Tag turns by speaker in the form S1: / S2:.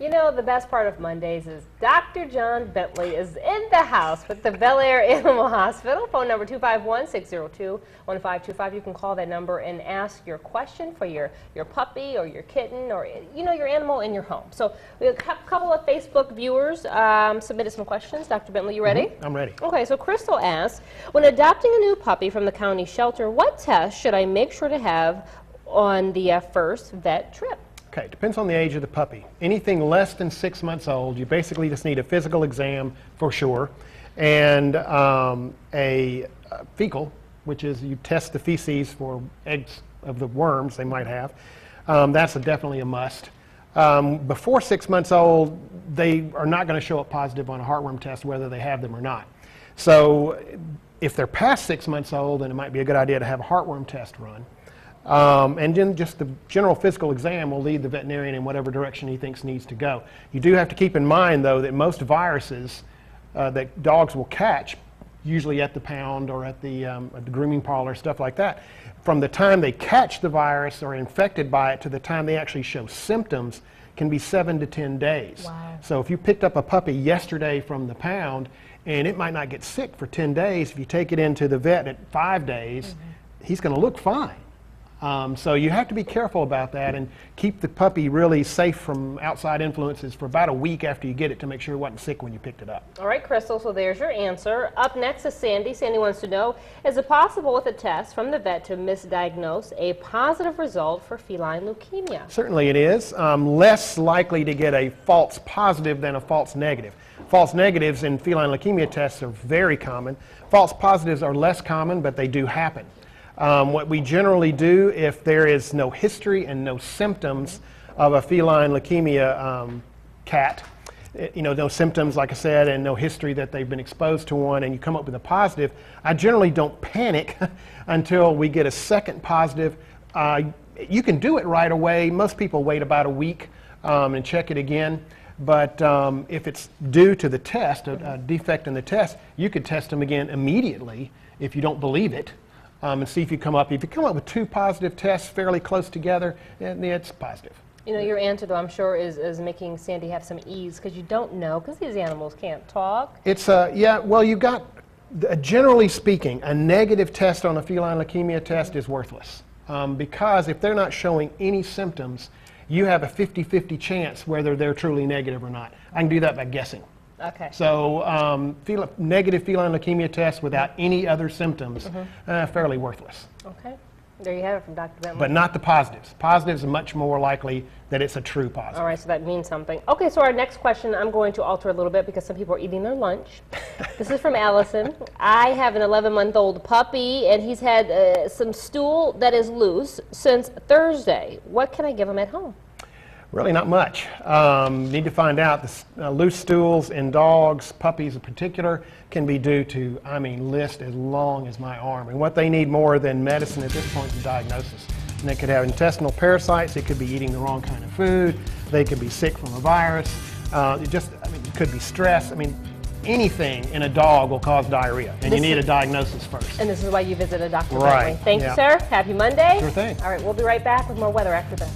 S1: You know, the best part of Mondays is Dr. John Bentley is in the house with the Bel Air Animal Hospital. Phone number 251-602-1525. You can call that number and ask your question for your puppy or your kitten or, you know, your animal in your home. So we have a couple of Facebook viewers submitted some questions. Dr. Bentley, you ready?
S2: I'm ready.
S1: Okay, so Crystal asks, when adopting a new puppy from the county shelter, what tests should I make sure to have on the first vet trip?
S2: Okay, depends on the age of the puppy. Anything less than 6 months old, you basically just need a physical exam for sure, and a fecal, which is you test the feces for eggs of the worms they might have. That's definitely a must. Before 6 months old, they are not going to show up positive on a heartworm test whether they have them or not. So if they're past 6 months old, then it might be a good idea to have a heartworm test run. And then just the general physical exam will lead the veterinarian in whatever direction he thinks needs to go. You do have to keep in mind, though, that most viruses that dogs will catch, usually at the pound or at the grooming parlor, stuff like that, from the time they catch the virus or are infected by it to the time they actually show symptoms can be 7 to 10 days.
S1: Wow.
S2: So if you picked up a puppy yesterday from the pound and it might not get sick for 10 days, if you take it into the vet at 5 days, he's going to look fine. So you have to be careful about that and keep the puppy really safe from outside influences for about a week after you get it to make sure it wasn't sick when you picked it up.
S1: All right, Crystal, so there's your answer. Up next is Sandy. Sandy wants to know, is it possible with a test from the vet to misdiagnose a positive result for feline leukemia?
S2: Certainly it is. Less likely to get a false positive than a false negative. False negatives in feline leukemia tests are very common. False positives are less common, but they do happen. What we generally do if there is no history and no symptoms of a feline leukemia cat, you know, no symptoms, like I said, and no history that they've been exposed to one, and you come up with a positive, I generally don't panic until we get a second positive. You can do it right away. Most people wait about a week and check it again. But if it's due to the test, a defect in the test, you could test them again immediately if you don't believe it. And see if you come up. If you come up with 2 positive tests fairly close together, it's positive.
S1: You know, your answer, though, I'm sure, is making Sandy have some ease because you don't know, because these animals can't talk.
S2: It's, yeah, well, you've got, generally speaking, a negative test on a feline leukemia test is worthless. Because if they're not showing any symptoms, you have a 50-50 chance whether they're truly negative or not. I can do that by guessing.
S1: Okay.
S2: So negative feline leukemia test without any other symptoms, fairly worthless.
S1: Okay. There you have it from Dr. Bentley.
S2: But not the positives. Positives are much more likely that it's a true positive.
S1: All right, so that means something. Okay, so our next question I'm going to alter a little bit because some people are eating their lunch. This is from Allison. I have an 11-month-old puppy, and he's had some stool that is loose since Thursday. What can I give him at home?
S2: Really not much. Need to find out the loose stools in dogs, puppies in particular, can be due to, I mean, list as long as my arm. And what they need more than medicine at this point is diagnosis. And they could have intestinal parasites, they could be eating the wrong kind of food, they could be sick from a virus, it could be stress. I mean, anything in a dog will cause diarrhea, and you need a diagnosis first.
S1: And this is why you visit a doctor.
S2: Right.
S1: Thank you, sir. Happy Monday.
S2: Sure thing.
S1: All right, we'll be right back with more weather after this.